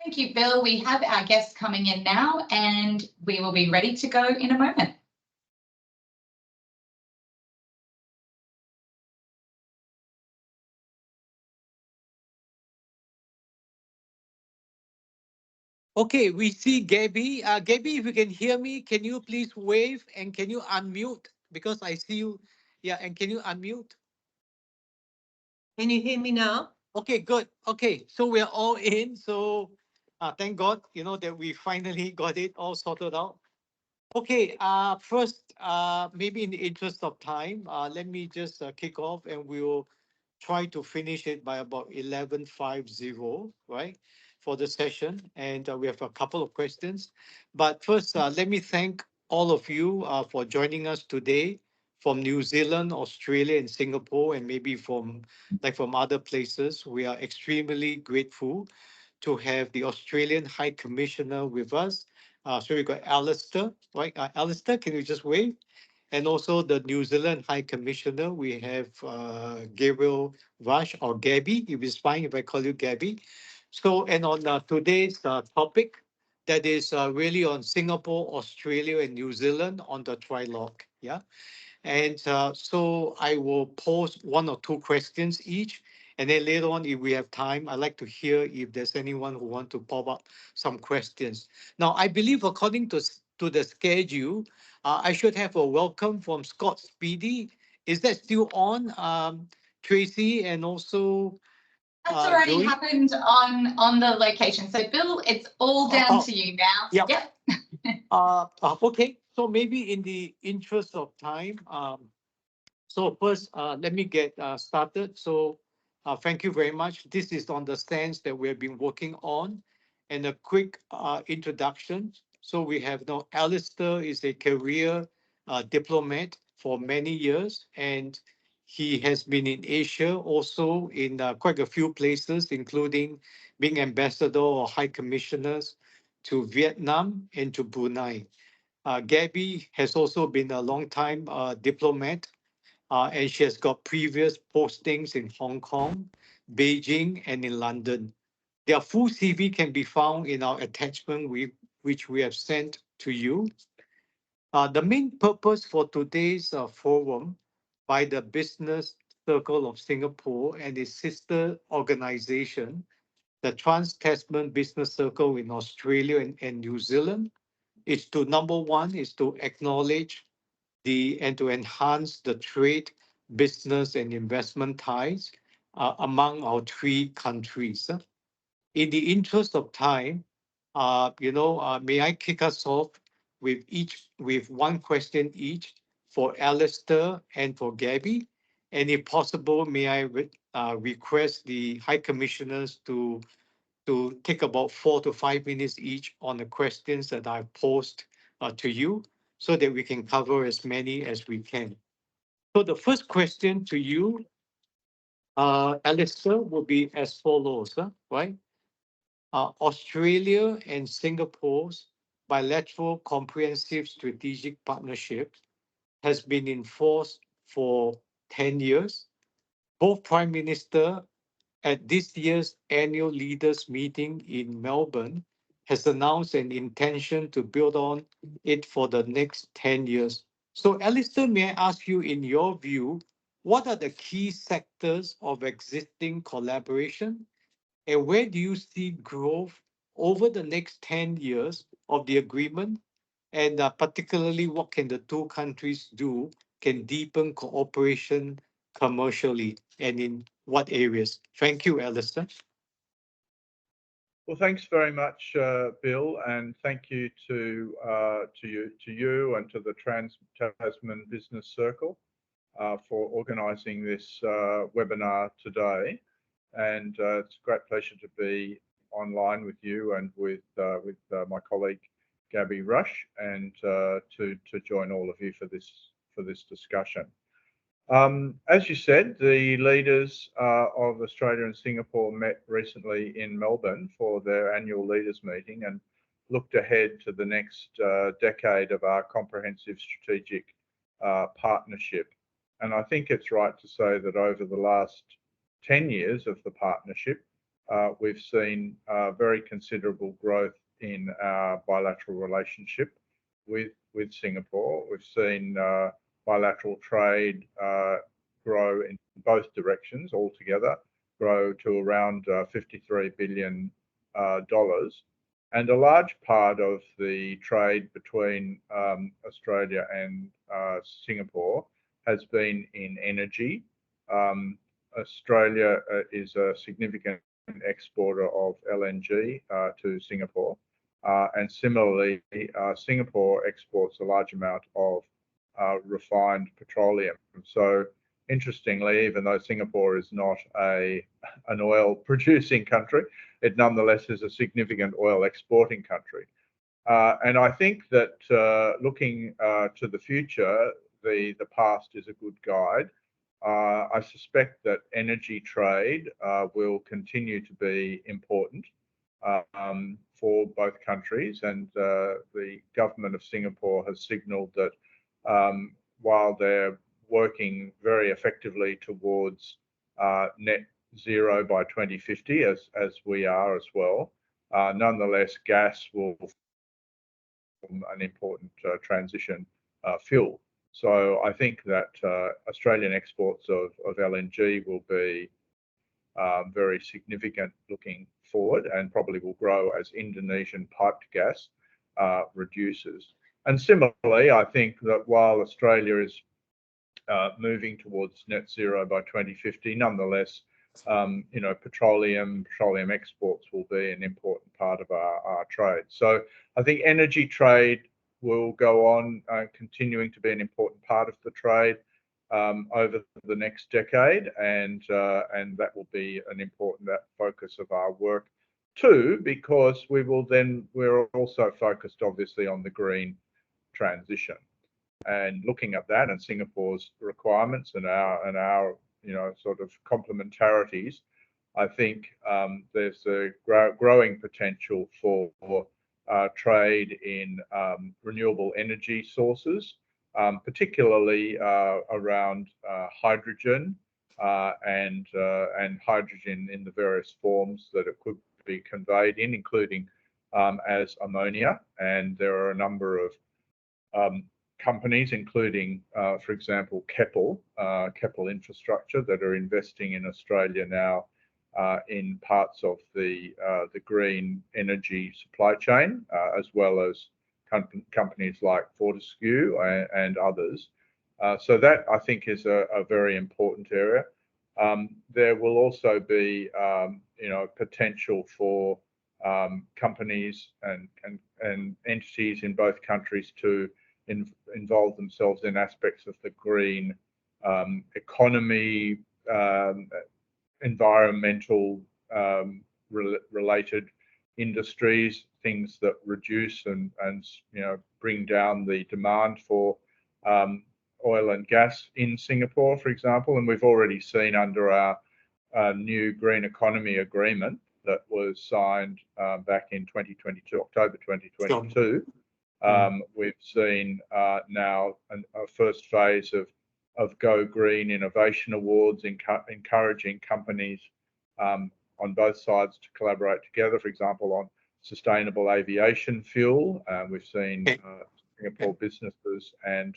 Thank you, Bill. We have our guests coming in now and we will be ready to go in a moment. Okay, we see Gabby. Gabby, if you can hear me, can you please wave and can you unmute? Because I see you. Yeah, and can you unmute? Can you hear me now? Okay, good. Okay, so we're all in. So thank God, that we finally got it all sorted out. Okay, first, maybe in the interest of time, let me just kick off and we'll try to finish it by about 11:50, right, for the session. And we have a couple of questions. But first, let me thank all of you for joining us today from New Zealand, Australia, and Singapore, and maybe from other places. We are extremely grateful to have the Australian High Commissioner with us. So we got Alistair, right? Alistair, can you just wave? And also the New Zealand High Commissioner, we have Gabriel Rush or Gabby, if it's fine if I call you Gabby. So, and on today's topic, that is really on Singapore, Australia, and New Zealand on the Trialogue. Yeah. And so I will pose one or two questions each. And then later on, if we have time, I'd like to hear if there's anyone who want to pop up some questions. Now, I believe according to the schedule, I should have a welcome from Scott Speedy. Is that still on, Tracy, and also That's already Joey? happened on the location. So Bill, it's all down to you now. Yep. Okay, so maybe in the interest of time, so first, let me get started. So thank you very much. This is on the stance that we have been working on. And a quick introduction. So we have now Alistair is a career diplomat for many years, and he has been in Asia also in quite a few places, including being ambassador or high commissioners to Vietnam and to Brunei. Gabby has also been a long time diplomat, and she has got previous postings in Hong Kong, Beijing, and in London. Their full CV can be found in our attachment, which we have sent to you. The main purpose for today's forum by the Business Circle of Singapore and its sister organization, the Trans-Tasman Business Circle in Australia and New Zealand, is to number one, is to acknowledge and to enhance the trade, business, and investment ties among our three countries. In the interest of time, may I kick us off with one question each for Alistair and for Gabby, and if possible, may I request the High Commissioners to take about 4 to 5 minutes each on the questions that I've posed to you, so that we can cover as many as we can. So the first question to you, Alistair, will be as follows, right? Australia and Singapore's bilateral comprehensive strategic partnership has been in force for 10 years. Both Prime Minister at this year's annual leaders meeting in Melbourne has announced an intention to build on it for the next 10 years. So, Alistair, may I ask you, in your view, what are the key sectors of existing collaboration, and where do you see growth over the next 10 years of the agreement? And particularly, what can the two countries do can deepen cooperation commercially, and in what areas? Thank you, Alistair. Well, thanks very much, Bill, and thank you to you and to the Trans-Tasman Business Circle for organising this webinar today. And it's a great pleasure to be online with you and with my colleague Gabby Rush, and to join all of you for this discussion. As you said, the leaders of Australia and Singapore met recently in Melbourne for their annual leaders meeting and looked ahead to the next decade of our comprehensive strategic partnership. And I think it's right to say that over the last 10 years of the partnership, we've seen very considerable growth in our bilateral relationship with Singapore. We've seen bilateral trade grow in both directions altogether, grow to around $53 billion. And a large part of the trade between Australia and Singapore has been in energy. Australia is a significant exporter of LNG to Singapore. And similarly, Singapore exports a large amount of refined petroleum. So interestingly, even though Singapore is not an oil producing country, it nonetheless is a significant oil exporting country. And I think that looking to the future, the past is a good guide. I suspect that energy trade will continue to be important for both countries, and the government of Singapore has signalled that while they're working very effectively towards net zero by 2050, as we are as well, nonetheless, gas will form an important transition fuel. So I think that Australian exports of LNG will be very significant looking forward, and probably will grow as Indonesian piped gas reduces. And similarly, I think that while Australia is moving towards net zero by 2050, nonetheless, petroleum exports will be an important part of our trade. So I think energy trade will go on continuing to be an important part of the trade over the next decade, and that will be an important focus of our work too, because we're also focused obviously on the green transition, and looking at that and Singapore's requirements and our sort of complementarities. I think there's a growing potential for trade in renewable energy sources, particularly around hydrogen and hydrogen in the various forms that it could be conveyed in, including as ammonia. And there are a number of companies, including, for example, Keppel Infrastructure, that are investing in Australia now in parts of the green energy supply chain, as well as companies like Fortescue and others. So that, I think, is a very important area. There will also be, potential for companies and entities in both countries to involve themselves in aspects of the green economy, environmental related industries, things that reduce and bring down the demand for oil and gas in Singapore, for example. And we've already seen under our new green economy agreement that was signed back in 2022, October 2022. We've seen now a first phase of Go Green Innovation Awards, encouraging companies on both sides to collaborate together, for example, on sustainable aviation fuel. We've seen Singapore businesses and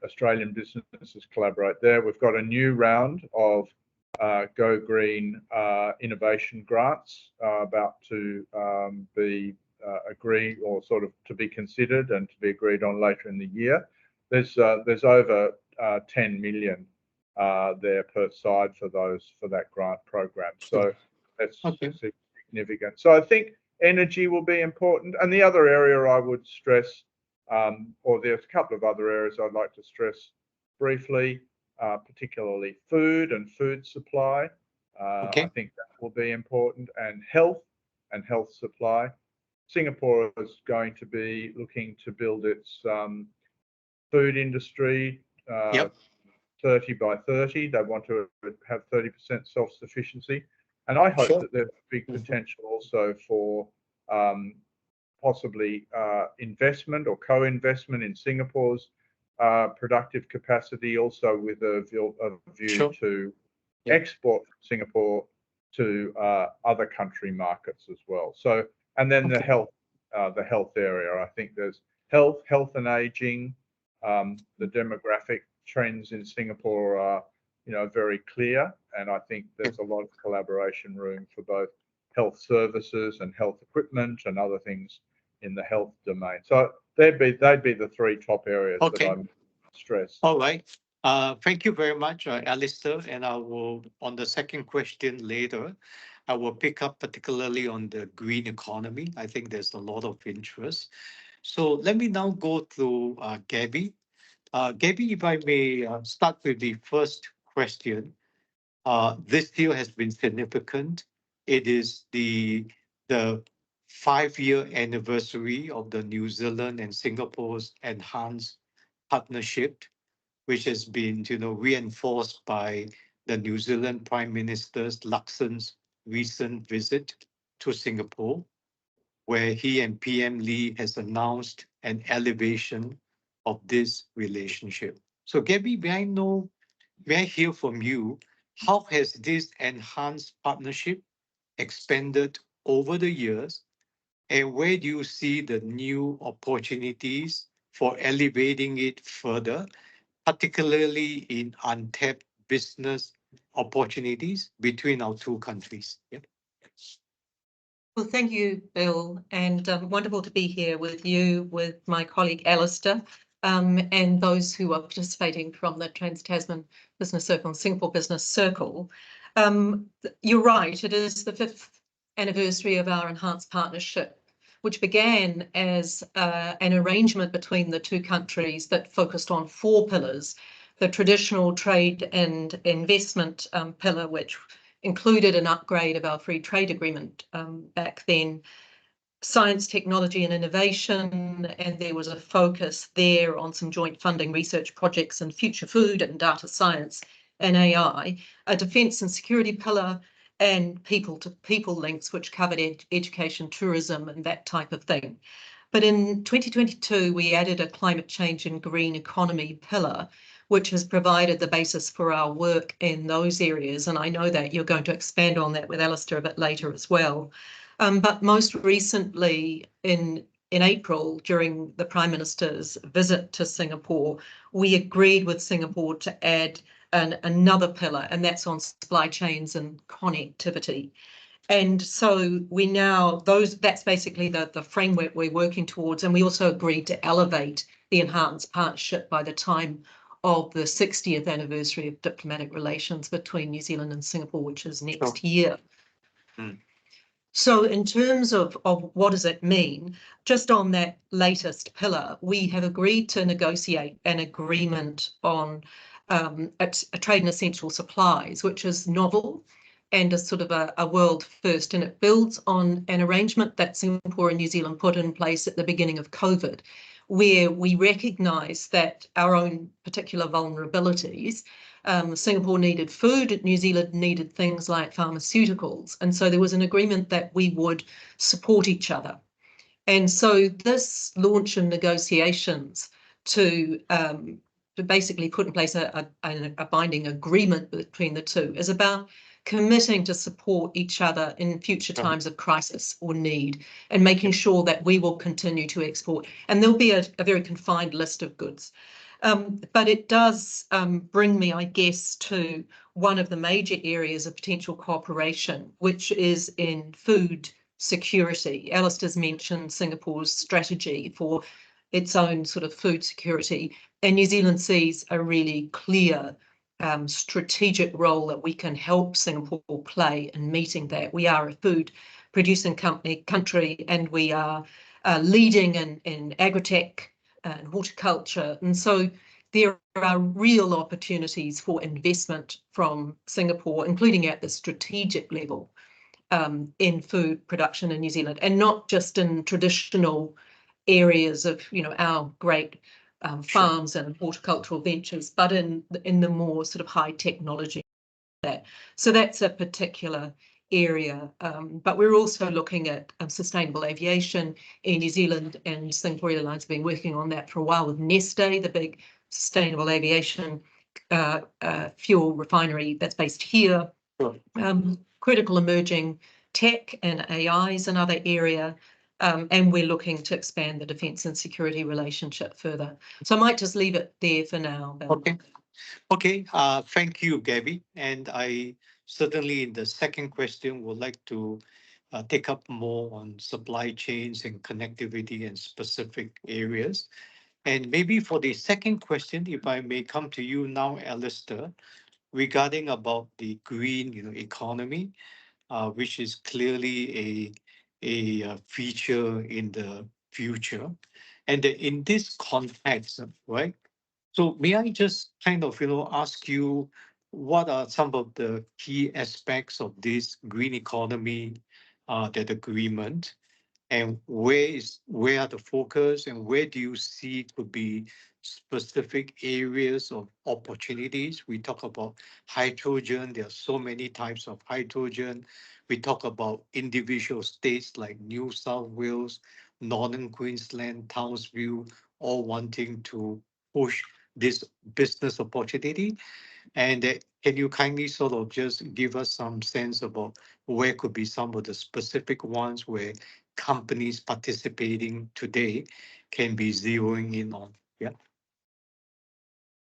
Australian businesses collaborate there. We've got a new round of Go Green innovation grants about to be agreed, or sort of to be considered and to be agreed on later in the year. There's over 10 million there per side for that grant program. So that's significant. So I think energy will be important. And the other area I would stress, or there's a couple of other areas I'd like to stress briefly, particularly food and food supply. I think that will be important, and health supply. Singapore is going to be looking to build its food industry 30 by 30. They want to have 30% self-sufficiency. And I hope that there's big potential also for possibly investment or co-investment in Singapore's productive capacity, also with a view to export from Singapore to other country markets as well. So, and then the health area. I think there's health and aging. The demographic trends in Singapore are, very clear, and I think there's a lot of collaboration room for both health services and health equipment and other things in the health domain. So they'd be the three top areas that I'm stressed. All right. Thank you very much, Alistair. And I will, on the second question later, I will pick up particularly on the green economy. I think there's a lot of interest. So let me now go through Gabby. Gabby, if I may start with the first question. This year has been significant. It is the 5-year anniversary of the New Zealand and Singapore's enhanced partnership, which has been, reinforced by the New Zealand Prime Minister Luxon's recent visit to Singapore, where he and PM Lee has announced an elevation of this relationship. So, Gabby, may I hear from you, how has this enhanced partnership expanded over the years, and where do you see the new opportunities for elevating it further, particularly in untapped business opportunities between our two countries? Yeah. Well, thank you, Bill, and wonderful to be here with you, with my colleague Alistair, and those who are participating from the Trans-Tasman Business Circle and Singapore Business Circle. You're right, it is the 5th anniversary of our enhanced partnership, which began as an arrangement between the two countries that focused on 4 pillars: the traditional trade and investment pillar, which included an upgrade of our free trade agreement back then, science, technology and innovation, and there was a focus there on some joint funding research projects in future food and data science and AI, a defence and security pillar, and people-to-people links, which covered education, tourism and that type of thing. But in 2022, we added a climate change and green economy pillar, which has provided the basis for our work in those areas. And I know that you're going to expand on that with Alistair a bit later as well. But most recently in April, during the Prime Minister's visit to Singapore, we agreed with Singapore to add another pillar, and that's on supply chains and connectivity. And so that's basically the framework we're working towards. And we also agreed to elevate the enhanced partnership by the time of the 60th anniversary of diplomatic relations between New Zealand and Singapore, which is next year. So in terms of what does it mean, just on that latest pillar, we have agreed to negotiate an agreement on a trade and essential supplies, which is novel and a sort of a world first, and it builds on an arrangement that Singapore and New Zealand put in place at the beginning of COVID, where we recognise that our own particular vulnerabilities, Singapore needed food, New Zealand needed things like pharmaceuticals, and so there was an agreement that we would support each other. And so this launch in negotiations to basically put in place a binding agreement between the two is about committing to support each other in future times of crisis or need, and making sure that we will continue to export. And there'll be a very confined list of goods. But it does bring me, I guess, to one of the major areas of potential cooperation, which is in food security. Alistair's mentioned Singapore's strategy for its own sort of food security, and New Zealand sees a really clear strategic role that we can help Singapore play in meeting that. We are a food producing country, and we are leading in agritech and horticulture. And so there are real opportunities for investment from Singapore, including at the strategic level in food production in New Zealand, and not just in traditional areas of, our great farms and horticultural ventures, but in the more sort of high technology. So that's a particular area, but we're also looking at sustainable aviation in New Zealand, and Singapore Airlines have been working on that for a while with Neste, the big sustainable aviation fuel refinery that's based here. critical emerging tech and AI is another area. And we're looking to expand the defence and security relationship further. So I might just leave it there for now, Bill. Okay. Okay, thank you, Gabby. And I certainly in the second question would like to take up more on supply chains and connectivity and specific areas. And maybe for the second question, if I may come to you now, Alistair, regarding about the green, economy, which is clearly a feature in the future. And in this context, right? So may I just kind of, ask you what are some of the key aspects of this green economy, that agreement, and where are the focus and where do you see could be specific areas of opportunities? We talk about hydrogen. There are so many types of hydrogen. We talk about individual states like New South Wales, Northern Queensland, Townsville, all wanting to push this business opportunity. And can you kindly sort of just give us some sense about where could be some of the specific ones where companies participating today can be zeroing in on? Yeah.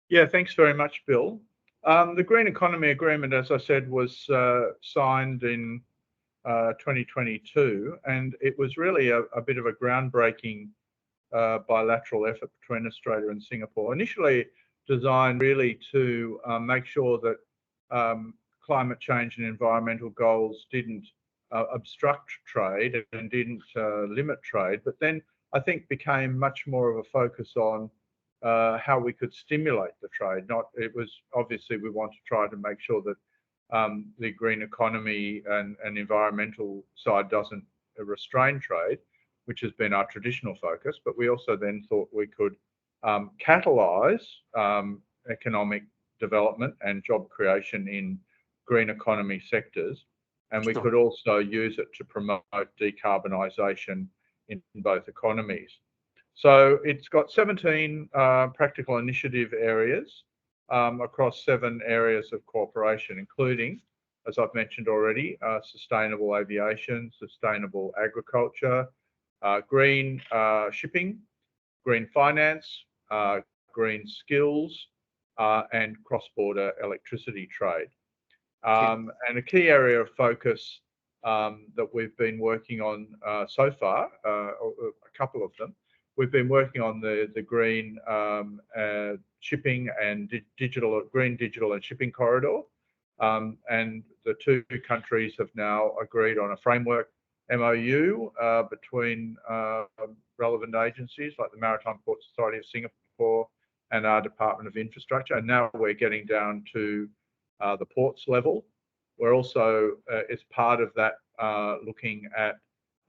Yeah, thanks very much, Bill. The Green Economy Agreement, as I said, was signed in 2022, and it was really a bit of a groundbreaking bilateral effort between Australia and Singapore. Initially designed really to make sure that climate change and environmental goals didn't obstruct trade and didn't limit trade, but then I think became much more of a focus on how we could stimulate the trade. It was obviously we want to try to make sure that the green economy and environmental side doesn't restrain trade, which has been our traditional focus, but we also then thought we could catalyse economic development and job creation in green economy sectors, and we could also use it to promote decarbonisation in both economies. So it's got 17 practical initiative areas across 7 areas of cooperation, including, as I've mentioned already, sustainable aviation, sustainable agriculture, green shipping, green finance, green skills, and cross-border electricity trade. And a key area of focus that we've been working on so far, a couple of them, we've been working on the green shipping and green digital and shipping corridor. And the 2 countries have now agreed on a framework MOU between relevant agencies like the Maritime Port Authority of Singapore and our Department of Infrastructure. And now we're getting down to the ports level. We're also, as part of that, looking at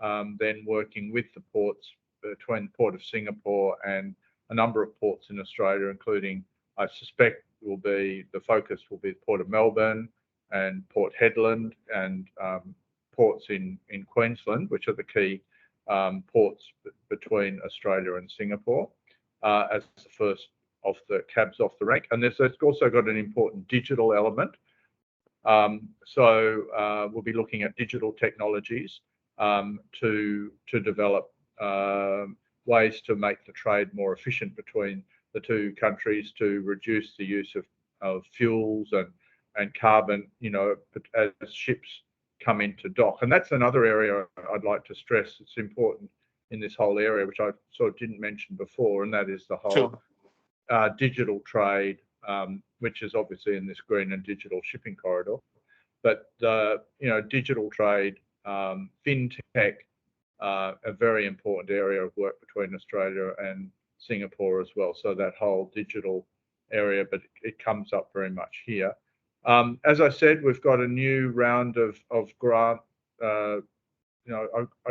then working with the ports between the Port of Singapore and a number of ports in Australia, including, I suspect, the focus will be the Port of Melbourne and Port Hedland and ports in Queensland, which are the key ports between Australia and Singapore, as the first of the cabs off the rank. And it's also got an important digital element. So we'll be looking at digital technologies to develop ways to make the trade more efficient between the 2 countries, to reduce the use of fuels and carbon, as ships come into dock. And that's another area I'd like to stress. It's important in this whole area, which I sort of didn't mention before, and that is the whole digital trade, which is obviously in this green and digital shipping corridor. But digital trade, fintech, a very important area of work between Australia and Singapore as well. So that whole digital area, but it comes up very much here. As I said, we've got a new round of grant, a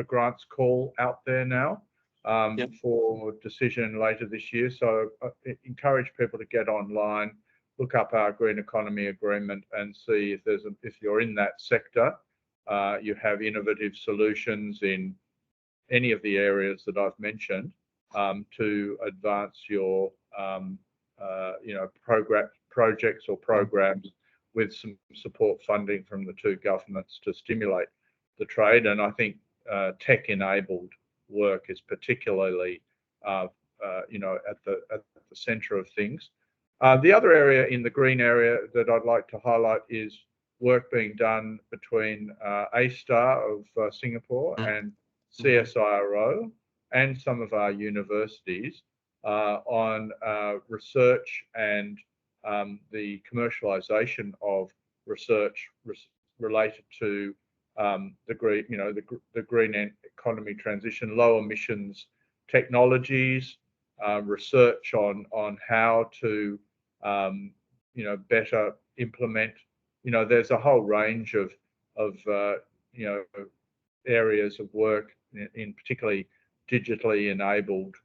grants call out there now for decision later this year. So I encourage people to get online, look up our Green Economy Agreement and see if you're in that sector, you have innovative solutions in any of the areas that I've mentioned to advance your projects or programs with some support funding from the two governments to stimulate the trade. And I think tech-enabled work is particularly, at the centre of things. The other area in the green area that I'd like to highlight is work being done between A-STAR of Singapore and CSIRO and some of our universities on research and the commercialisation of research related to the green, the green economy transition, low emissions technologies, research on how to better implement. There's a whole range of areas of work in particularly digitally enabled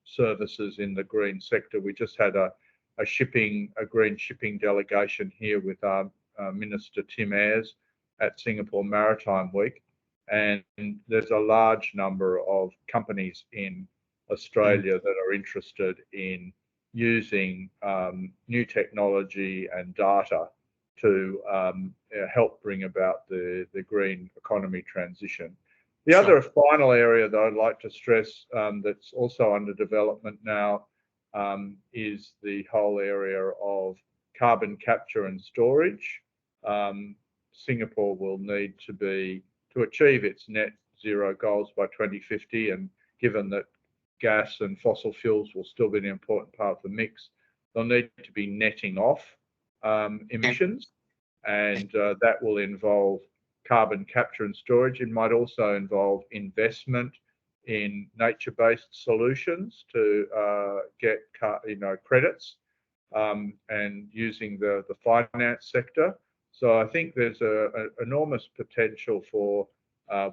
services in the green sector. We just had a green shipping delegation here with our Minister Tim Ayres at Singapore Maritime Week, and there's a large number of companies in Australia that are interested in using new technology and data to help bring about the green economy transition. The other final area that I'd like to stress that's also under development now is the whole area of carbon capture and storage. Singapore will need to achieve its net zero goals by 2050, and given that gas and fossil fuels will still be an important part of the mix, they'll need to be netting off emissions, and that will involve carbon capture and storage. It might also involve investment in nature-based solutions to get credits and using the finance sector. So I think there's an enormous potential for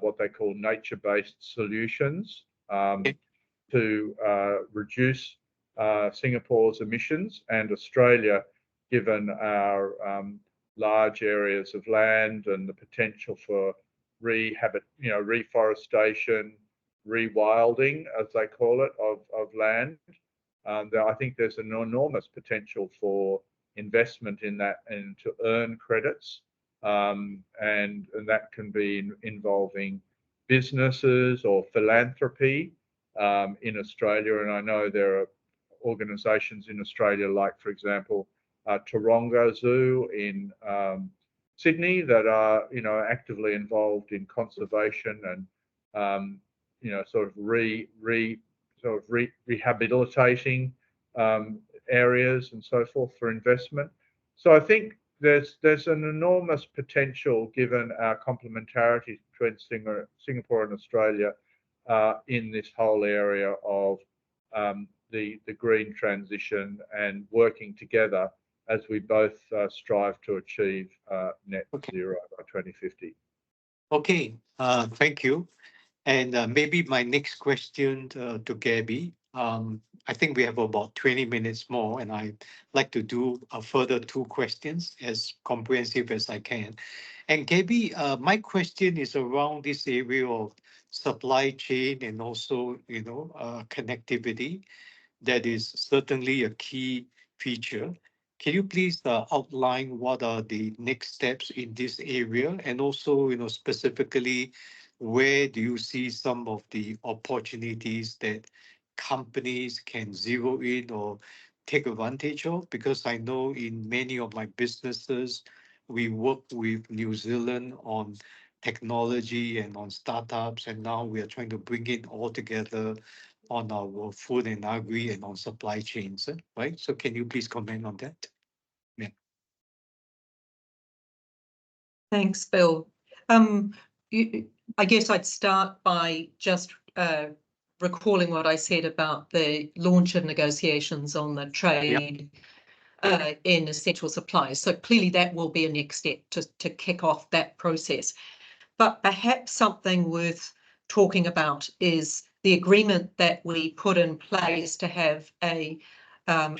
what they call nature-based solutions to reduce Singapore's emissions, and Australia, given our large areas of land and the potential for reforestation, rewilding, as they call it, of land. I think there's an enormous potential for investment in that and to earn credits, and that can be involving businesses or philanthropy in Australia. And I know there are organisations in Australia, like, for example, Taronga Zoo in Sydney, that are actively involved in conservation and rehabilitating areas and so forth for investment. So I think there's an enormous potential, given our complementarity between Singapore and Australia in this whole area of the green transition and working together as we both strive to achieve net zero by 2050. Okay, thank you. And maybe my next question to Gabby. I think we have about 20 minutes more, and I'd like to do a further 2 questions as comprehensive as I can. And Gabby, my question is around this area of supply chain and also, connectivity. That is certainly a key feature. Can you please outline what are the next steps in this area, and also, specifically, where do you see some of the opportunities that companies can zero in or take advantage of? Because I know in many of my businesses, we work with New Zealand on technology and on startups, and now we are trying to bring it all together on our food and agri and on supply chains, right? So can you please comment on that? Yeah. Thanks, Bill. I guess I'd start by just recalling what I said about the launch of negotiations on the trade in essential supplies. So clearly that will be a next step to kick off that process. But perhaps something worth talking about is the agreement that we put in place to have a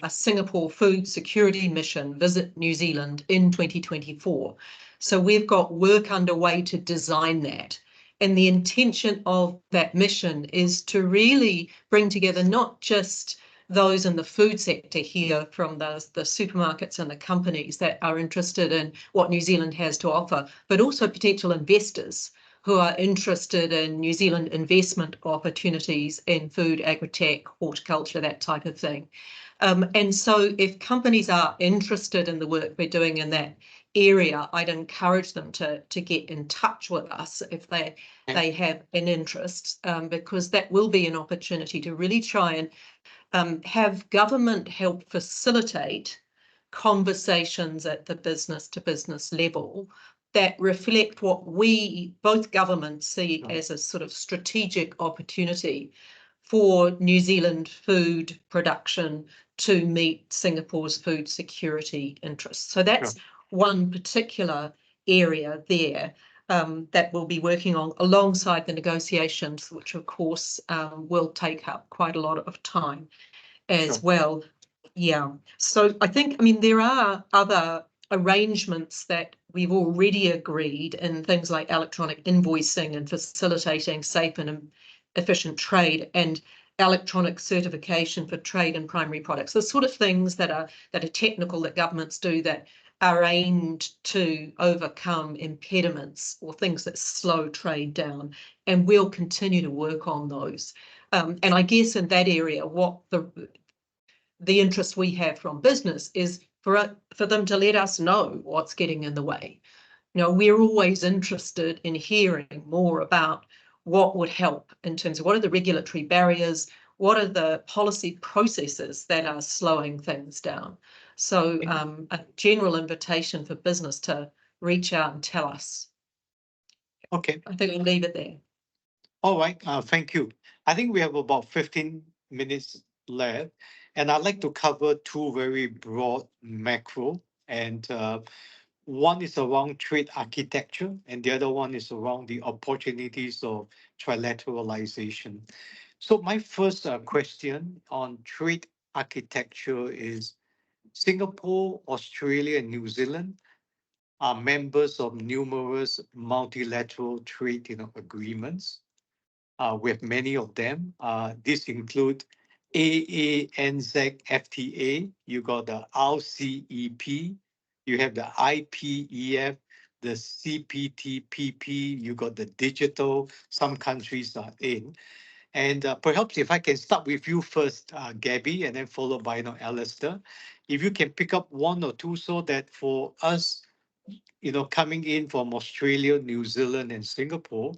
Singapore food security mission visit New Zealand in 2024. So we've got work underway to design that. And the intention of that mission is to really bring together not just those in the food sector here from the supermarkets and the companies that are interested in what New Zealand has to offer, but also potential investors who are interested in New Zealand investment opportunities in food, agri-tech, horticulture, that type of thing. And so if companies are interested in the work we're doing in that area, I'd encourage them to get in touch with us if they have an interest, because that will be an opportunity to really try and have government help facilitate conversations at the business to business level that reflect what we, both governments, see as a sort of strategic opportunity for New Zealand food production to meet Singapore's food security interests. So that's one particular area there that we'll be working on alongside the negotiations, which of course will take up quite a lot of time as well. Yeah, so I think, I mean, there are other arrangements that we've already agreed in things like electronic invoicing and facilitating safe and efficient trade, and electronic certification for trade and primary products. The sort of things that are technical that governments do that are aimed to overcome impediments or things that slow trade down, and we'll continue to work on those. And I guess in that area, what the interest we have from business is for them to let us know what's getting in the way. You know, we're always interested in hearing more about what would help in terms of what are the regulatory barriers, what are the policy processes that are slowing things down. So a general invitation for business to reach out and tell us. Okay. I think I'll leave it there. All right. Thank you. I think we have about 15 minutes left, and I'd like to cover two very broad macro, and one is around trade architecture, and the other one is around the opportunities of trilateralization. So my first question on trade architecture is Singapore, Australia, and New Zealand are members of numerous multilateral trade agreements. We have many of them. This include AANZ FTA, you got the RCEP, you have the IPEF, the CPTPP, you got the digital, some countries are in. And perhaps if I can start with you first, Gabby, and then followed by Alistair, if you can pick up one or two so that for us, coming in from Australia, New Zealand, and Singapore,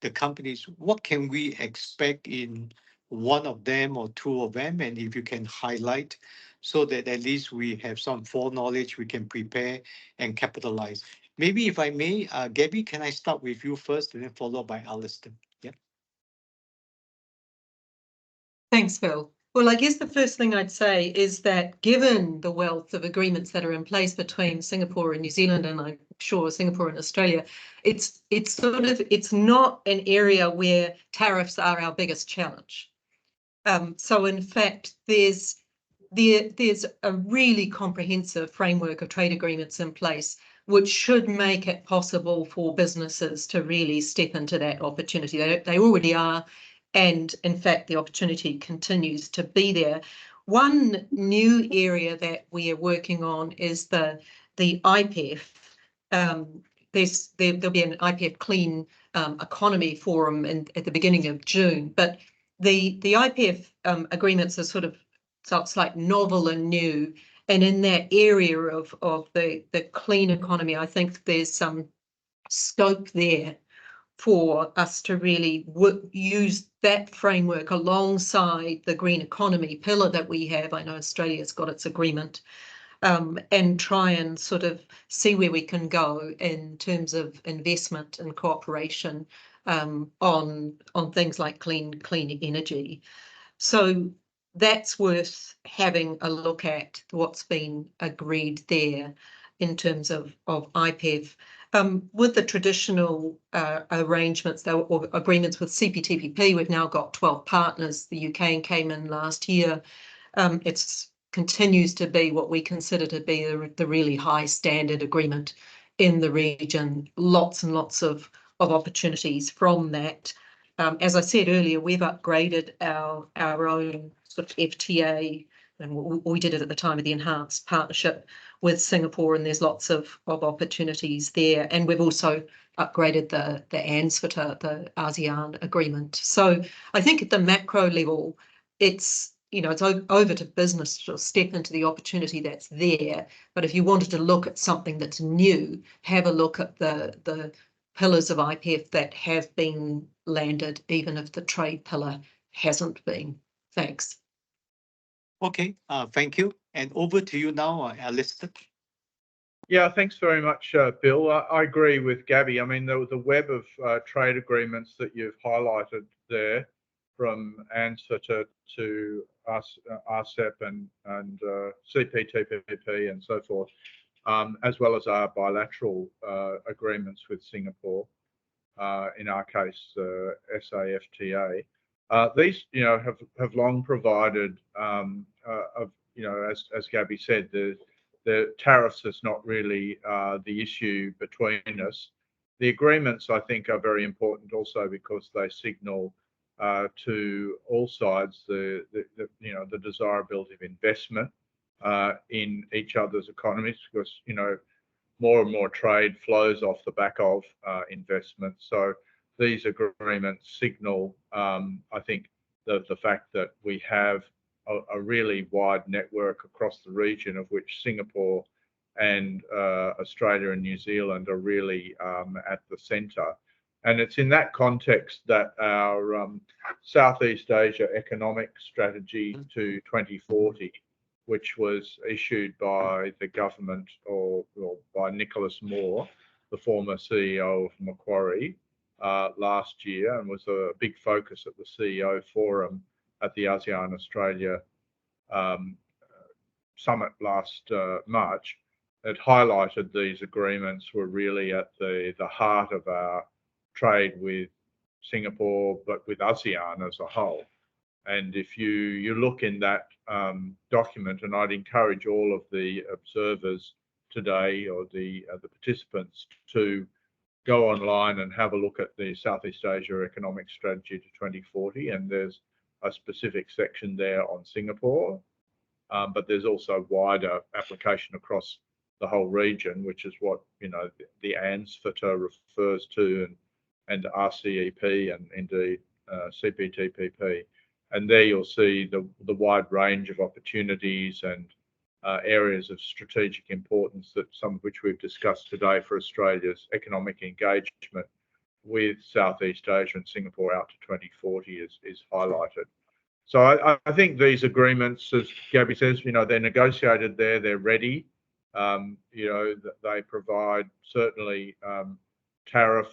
the companies, what can we expect in one of them or two of them? And if you can highlight so that at least we have some foreknowledge, we can prepare and capitalize. Maybe if I may, Gabby, can I start with you first and then followed by Alistair? Yeah. Thanks, Phil. Well, I guess the first thing I'd say is that given the wealth of agreements that are in place between Singapore and New Zealand, and I'm sure Singapore and Australia, it's not an area where tariffs are our biggest challenge. So in fact, there's a really comprehensive framework of trade agreements in place, which should make it possible for businesses to really step into that opportunity. They already are. And in fact, the opportunity continues to be there. One new area that we are working on is the IPEF. There'll be an IPEF Clean Economy Forum at the beginning of June. But the IPEF agreements are sort of like novel and new. And in that area of the clean economy, I think there's some scope there for us to really use that framework alongside the green economy pillar that we have. I know Australia's got its agreement, and try and sort of see where we can go in terms of investment and cooperation on things like clean energy. So that's worth having a look at what's been agreed there in terms of IPEF. With the traditional arrangements or agreements with CPTPP, we've now got 12 partners. The UK came in last year. It continues to be what we consider to be the really high standard agreement in the region. Lots and lots of opportunities from that. As I said earlier, we've upgraded our own sort of FTA, and we did it at the time of the enhanced partnership with Singapore, and there's lots of opportunities there. And we've also upgraded the ANZFTA, the ASEAN agreement. So I think at the macro level, it's it's over to business to step into the opportunity that's there. But if you wanted to look at something that's new, have a look at the pillars of IPEF that have been landed, even if the trade pillar hasn't been. Thanks. Okay, thank you. And over to you now, Alistair. Yeah, thanks very much, Bill. I agree with Gabby. I mean, the web of trade agreements that you've highlighted there, from ANZFTA to RCEP and CPTPP and so forth, as well as our bilateral agreements with Singapore, in our case, SAFTA. These, have long provided, as Gabby said, the tariffs is not really the issue between us. The agreements, I think, are very important also because they signal to all sides the desirability of investment in each other's economies, because more and more trade flows off the back of investment. So these agreements signal, I think, the fact that we have a really wide network across the region, of which Singapore and Australia and New Zealand are really at the centre. And it's in that context that our Southeast Asia Economic Strategy to 2040, which was issued by the government or by Nicholas Moore, the former CEO of Macquarie, last year, and was a big focus at the CEO Forum at the ASEAN Australia Summit last March. It highlighted these agreements were really at the heart of our trade with Singapore, but with ASEAN as a whole. And if you look in that document, and I'd encourage all of the observers today, or the participants, to go online and have a look at the Southeast Asia Economic Strategy to 2040, and there's a specific section there on Singapore, but there's also wider application across the whole region, which is what the ANZFTA refers to, and RCEP, and indeed CPTPP. And there you'll see the wide range of opportunities and areas of strategic importance, that some of which we've discussed today, for Australia's economic engagement with Southeast Asia and Singapore out to 2040 is highlighted. So I think these agreements, as Gabby says, they're negotiated there, they're ready. They provide certainly tariff,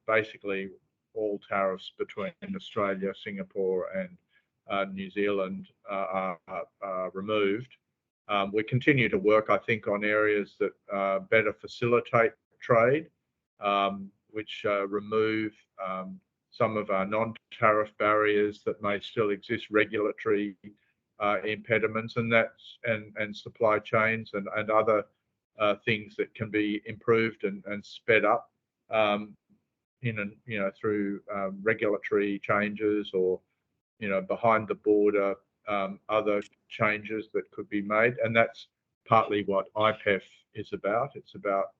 basically all tariffs between Australia, Singapore and New Zealand are removed. We continue to work, I think, on areas that better facilitate trade, which remove some of our non-tariff barriers that may still exist, regulatory impediments, and supply chains and other things that can be improved and sped up through regulatory changes, or behind the border other changes that could be made. And that's partly what IPEF is about. It's about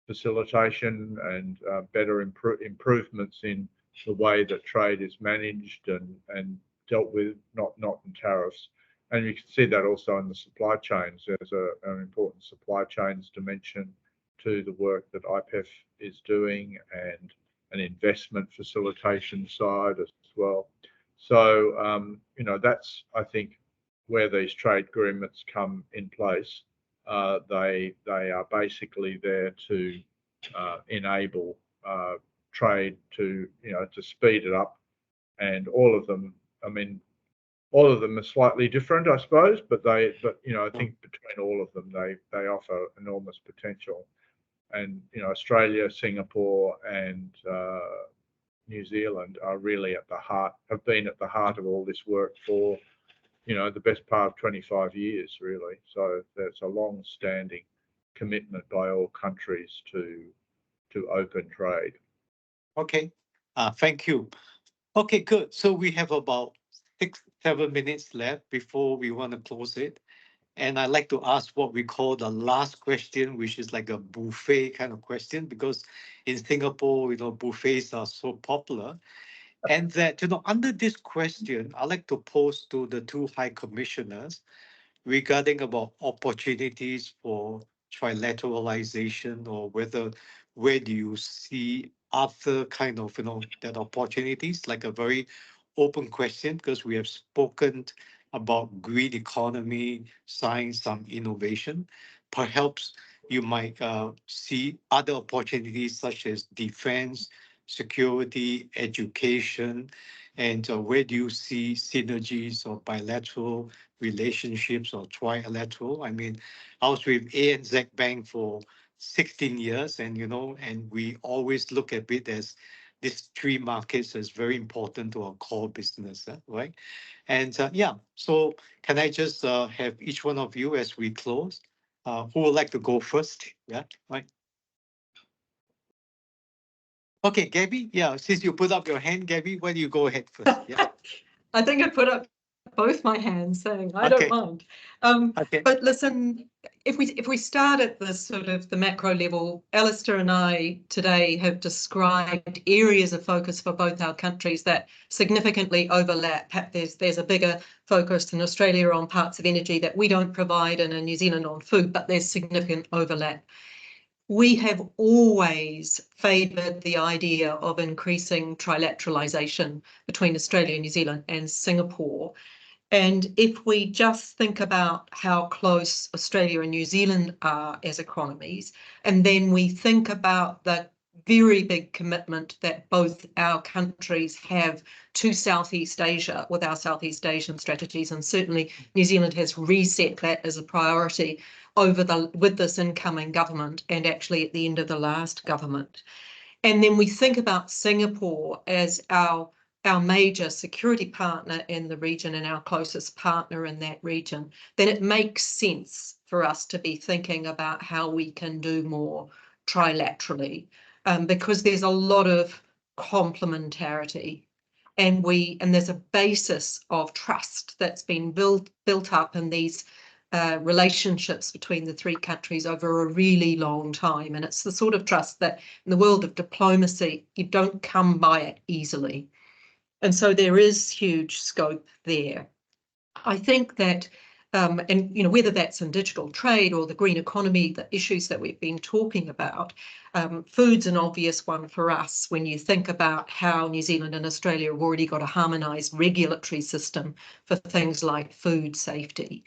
facilitation and better improvements in the way that trade is managed and dealt with, not in tariffs. And you can see that also in the supply chains. There's an important supply chains dimension to the work that IPEF is doing, and an investment facilitation side as well. So, that's, I think, where these trade agreements come in place. They are basically there to enable trade to speed it up, and all of them are slightly different, I suppose, but I think between all of them they offer enormous potential. And Australia, Singapore and New Zealand are really have been at the heart of all this work for the best part of 25 years, really. So there's a long-standing commitment by all countries to open trade. Okay, Thank you. Okay, good. So we have about 7 minutes left before we want to close it. And I like to ask what we call the last question, which is like a buffet kind of question, because in Singapore, buffets are so popular. And that, under this question, I like to pose to the two high commissioners regarding about opportunities for trilateralization, or where do you see other kind of, that opportunities, like a very open question, because we have spoken about green economy, science, some innovation. Perhaps you might see other opportunities such as defense, security, education, and where do you see synergies or bilateral relationships or trilateral? I mean, I was with ANZ Bank for 16 years, and and we always look at it as these three markets as very important to our core business, right? And yeah, so can I just have each one of you as we close? Who would like to go first? Yeah, right. Okay, Gabby. Yeah, since you put up your hand, Gabby, why don't you go ahead first? Yeah. I think I put up both my hands saying I Okay. don't mind. Okay. But listen, if we start at the sort of the macro level, Alistair and I today have described areas of focus for both our countries that significantly overlap. There's a bigger focus in Australia on parts of energy that we don't provide, and in New Zealand on food, but there's significant overlap. We have always favoured the idea of increasing trilateralisation between Australia, New Zealand and Singapore. And if we just think about how close Australia and New Zealand are as economies, and then we think about the very big commitment that both our countries have to Southeast Asia with our Southeast Asian strategies, and certainly New Zealand has reset that as a priority with this incoming government, and actually at the end of the last government. And then we think about Singapore as our major security partner in the region and our closest partner in that region, then it makes sense for us to be thinking about how we can do more trilaterally, because there's a lot of complementarity, and there's a basis of trust that's been built up in these relationships between the three countries over a really long time. And it's the sort of trust that in the world of diplomacy, you don't come by it easily. And so there is huge scope there. I think that, and whether that's in digital trade or the green economy, the issues that we've been talking about, food's an obvious one for us when you think about how New Zealand and Australia have already got a harmonised regulatory system for things like food safety.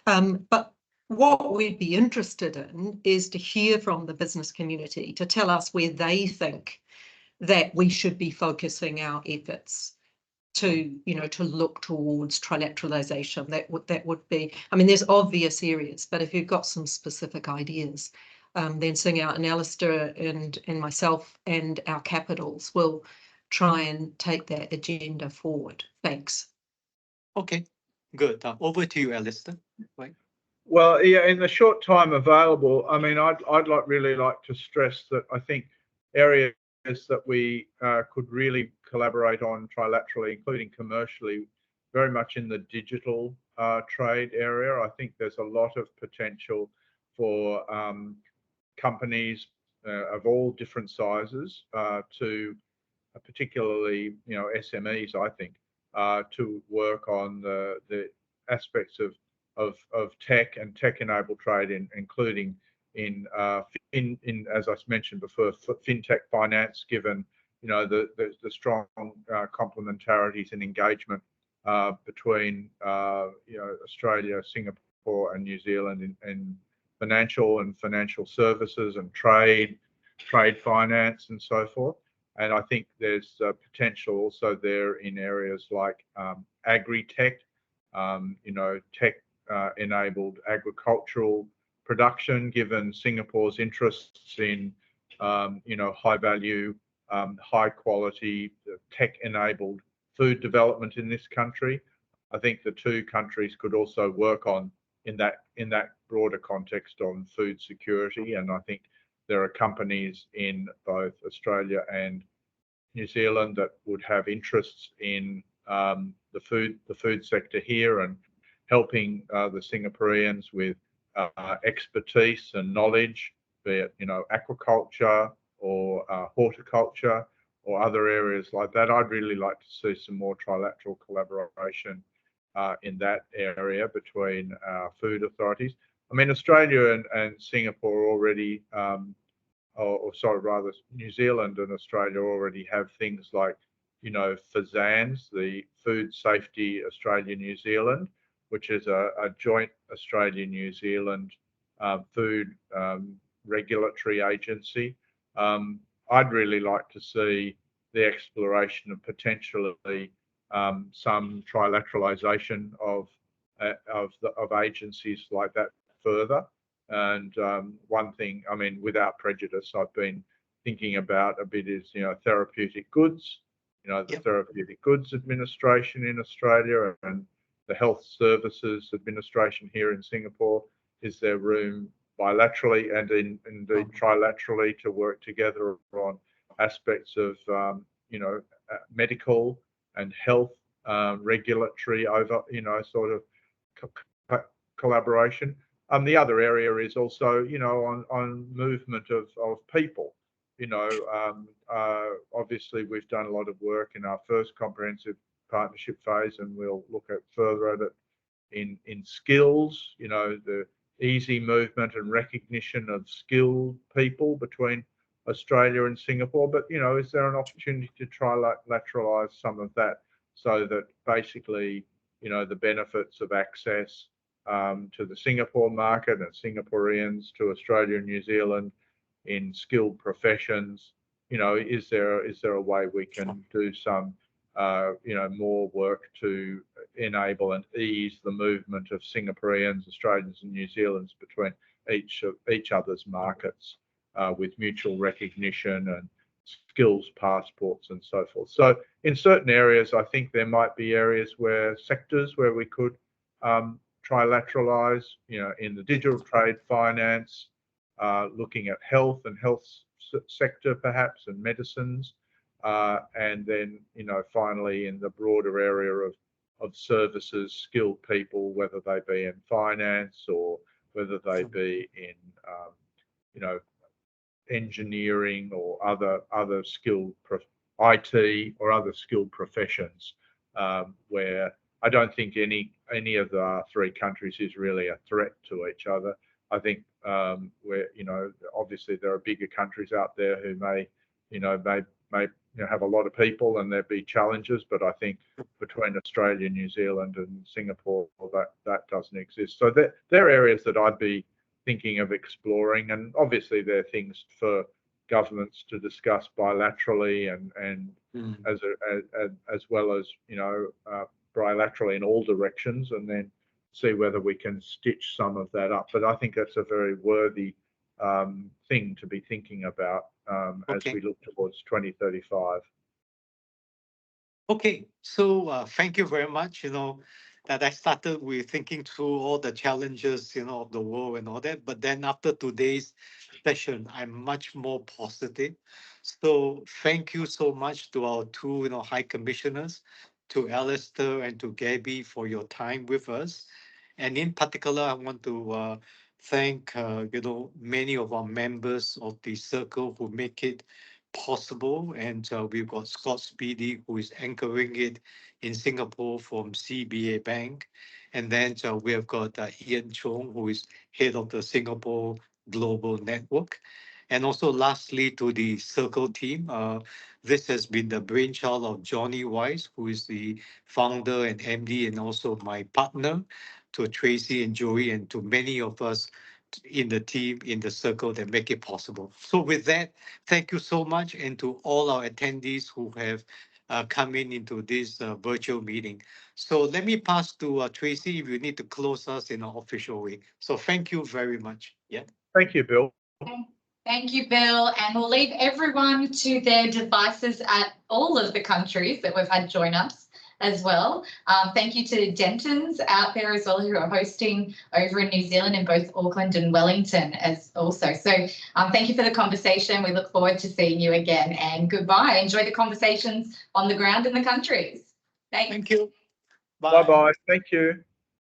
But what we'd be interested in is to hear from the business community to tell us where they think that we should be focusing our efforts to look towards trilateralization. That would be, I mean, there's obvious areas, but if you've got some specific ideas, then sing out, and Alistair and myself and our capitals will try and take that agenda forward. Thanks. Okay, good. Over to you, Alistair. Right. Well, yeah, in the short time available, I mean, I'd really like to stress that I think areas that we could really collaborate on trilaterally, including commercially, very much in the digital trade area. I think there's a lot of potential for companies of all different sizes to particularly, SMEs, I think, to work on the aspects of tech and tech-enabled trade, including in as I mentioned before, fintech finance, given the strong complementarities and engagement between Australia, Singapore, and New Zealand in financial services and trade finance and so forth. And I think there's potential also there in areas like agri-tech, tech-enabled agricultural production, given Singapore's interests in, high-value, high-quality, tech-enabled food development in this country. I think the two countries could also work on in that broader context on food security, and I think there are companies in both Australia and New Zealand that would have interests in the food sector here and helping the Singaporeans with expertise and knowledge, be it aquaculture or horticulture or other areas like that. I'd really like to see some more trilateral collaboration in that area between food authorities. I mean, Australia and Singapore already, rather New Zealand and Australia already have things like, FSANZ, the Food Safety Australia-New Zealand, which is a joint Australia-New Zealand food regulatory agency. I'd really like to see the exploration of potentially some trilateralization of agencies like that further. And one thing, I mean, without prejudice, I've been thinking about a bit is, therapeutic goods, the Therapeutic Goods Administration in Australia and the Health Services Administration here in Singapore. Is there room bilaterally and indeed trilaterally to work together on aspects of, medical and health regulatory over, sort of collaboration. The other area is also, on movement of people. Obviously we've done a lot of work in our first comprehensive partnership phase, and we'll look at further at it in skills, the easy movement and recognition of skilled people between Australia and Singapore. But, is there an opportunity to trilateralize some of that so that basically, the benefits of access to the Singapore market and Singaporeans to Australia and New Zealand in skilled professions, is there a way we can do some, more work to enable and ease the movement of Singaporeans, Australians and New Zealanders between each other's markets with mutual recognition and skills passports and so forth. So in certain areas, I think there might be areas where sectors where we could trilateralize, in the digital trade finance, looking at health and health sector perhaps and medicines, and then, finally in the broader area of services, skilled people, whether they be in finance or whether they be in, engineering or other skilled IT or other skilled professions, where I don't think any of the three countries is really a threat to each other. I think where, obviously there are bigger countries out there who may have a lot of people and there'd be challenges, but I think between Australia, New Zealand and Singapore, that doesn't exist. So they're areas that I'd be thinking of exploring, and obviously there are things for governments to discuss bilaterally and as well as, bilaterally in all directions, and then see whether we can stitch some of that up. But I think that's a very worthy thing to be thinking about as we look towards 2035. Okay, so thank you very much. That I started with thinking through all the challenges, of the world and all that. But then after today's session, I'm much more positive. So thank you so much to our two, high commissioners, to Alistair and to Gabby for your time with us. And in particular, I want to thank, many of our members of the circle who make it possible. And we've got Scott Speedy, who is anchoring it in Singapore from CBA Bank. And then we have got Ian Chong, who is head of the Singapore Global Network. And also lastly, to the Circle team, this has been the brainchild of Johnny Wise, who is the founder and MD and also my partner, to Tracy and Joey, and to many of us in the team, in the Circle that make it possible. So with that, thank you so much, and to all our attendees who have come into this virtual meeting. So let me pass to Tracy if you need to close us in an official way. So thank you very much. Yeah. Thank you, Bill. Thank you, Bill. And we'll leave everyone to their devices at all of the countries that we've had join us. as well. Thank you to Dentons out there as well who are hosting over in New Zealand in both Auckland and Wellington as also. So thank you for the conversation. We look forward to seeing you again, and goodbye. Enjoy the conversations on the ground in the countries. Thanks. Thank you. Bye-bye. Thank you.